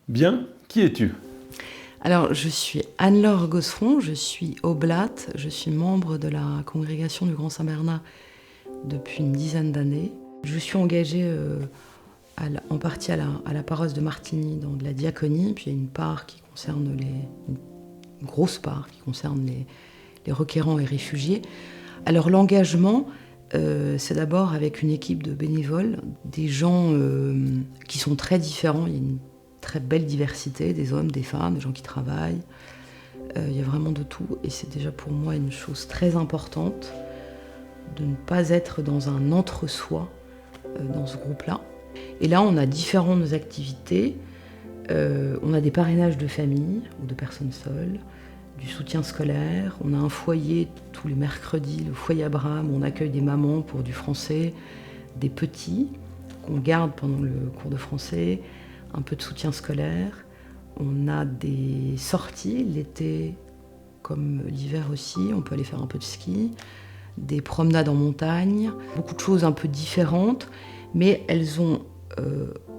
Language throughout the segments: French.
Bien, qui es-tu? Alors, je suis Anne-Laure Gosseron, je suis oblate, je suis membre de la congrégation du Grand Saint-Bernard depuis une dizaine d'années. Je suis engagée en partie à la paroisse de Martigny dans de la diaconie, puis il y a une part qui concerne une grosse part qui concerne les requérants et réfugiés. Alors l'engagement, c'est d'abord avec une équipe de bénévoles, des gens qui sont très différents. Il y a une très belle diversité, des hommes, des femmes, des gens qui travaillent. Il y a vraiment de tout et c'est déjà pour moi une chose très importante de ne pas être dans un entre-soi dans ce groupe-là. Et là, on a différentes activités. On a des parrainages de famille ou de personnes seules, du soutien scolaire. On a un foyer tous les mercredis, le foyer Abraham, où on accueille des mamans pour du français, des petits qu'on garde pendant le cours de français, un peu de soutien scolaire. On a des sorties l'été comme l'hiver aussi, on peut aller faire un peu de ski, des promenades en montagne, beaucoup de choses un peu différentes, mais elles ont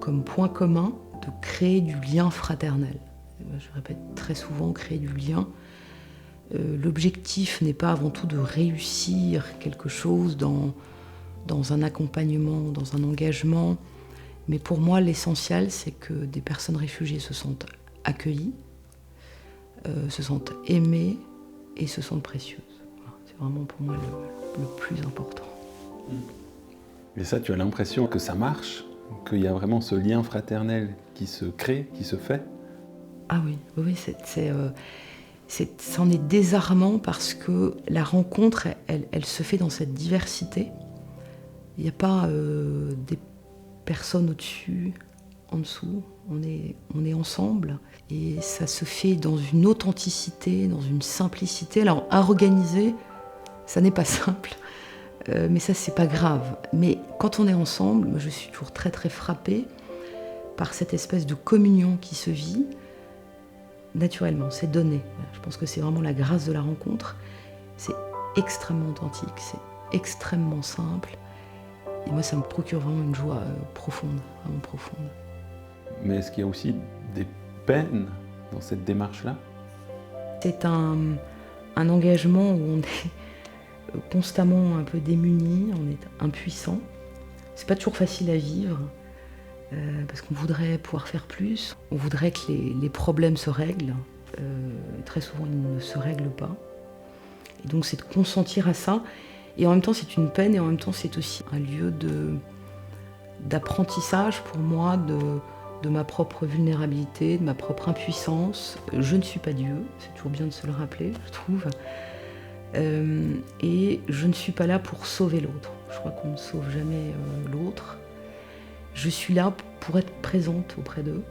comme point commun de créer du lien fraternel. Je répète très souvent, créer du lien. L'objectif n'est pas avant tout de réussir quelque chose dans un accompagnement, dans un engagement, mais pour moi l'essentiel c'est que des personnes réfugiées se sentent accueillies, se sentent aimées et se sentent précieuses. Voilà, c'est vraiment pour moi le plus important. Et ça, tu as l'impression que ça marche? Qu'il y a vraiment ce lien fraternel qui se crée, qui se fait? Ah oui, c'en est désarmant parce que la rencontre, elle se fait dans cette diversité. Il n'y a pas des personnes au-dessus, en dessous. On est ensemble et ça se fait dans une authenticité, dans une simplicité. Alors, à organiser, ça n'est pas simple, mais ça, c'est pas grave. Mais quand on est ensemble, moi, je suis toujours très, très frappée par cette espèce de communion qui se vit naturellement, c'est donné. Je pense que c'est vraiment la grâce de la rencontre. C'est extrêmement authentique, c'est extrêmement simple. Et moi, ça me procure vraiment une joie profonde, vraiment profonde. Mais est-ce qu'il y a aussi des peines dans cette démarche-là? C'est un engagement où on est constamment un peu démuni, on est impuissant. C'est pas toujours facile à vivre, parce qu'on voudrait pouvoir faire plus. On voudrait que les problèmes se règlent. Très souvent, ils ne se règlent pas. Et donc, c'est de consentir à ça. Et en même temps, c'est une peine et en même temps, c'est aussi un lieu d'apprentissage pour moi de ma propre vulnérabilité, de ma propre impuissance. Je ne suis pas Dieu, c'est toujours bien de se le rappeler, je trouve. Et je ne suis pas là pour sauver l'autre. Je crois qu'on ne sauve jamais l'autre. Je suis là pour être présente auprès d'eux,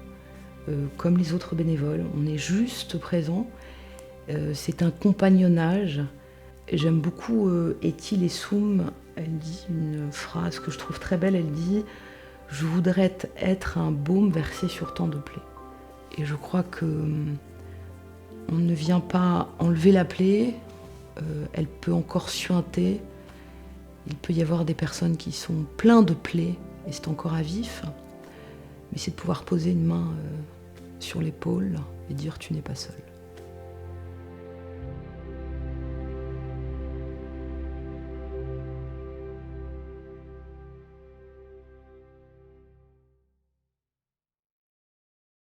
comme les autres bénévoles. On est juste présent. C'est un compagnonnage. J'aime beaucoup Éthyl Essoum. Elle dit une phrase que je trouve très belle. Elle dit « Je voudrais être un baume versé sur tant de plaies ». Et je crois que on ne vient pas enlever la plaie. Elle peut encore suinter. Il peut y avoir des personnes qui sont pleines de plaies et c'est encore à vif. Mais c'est de pouvoir poser une main sur l'épaule et dire « Tu n'es pas seul ».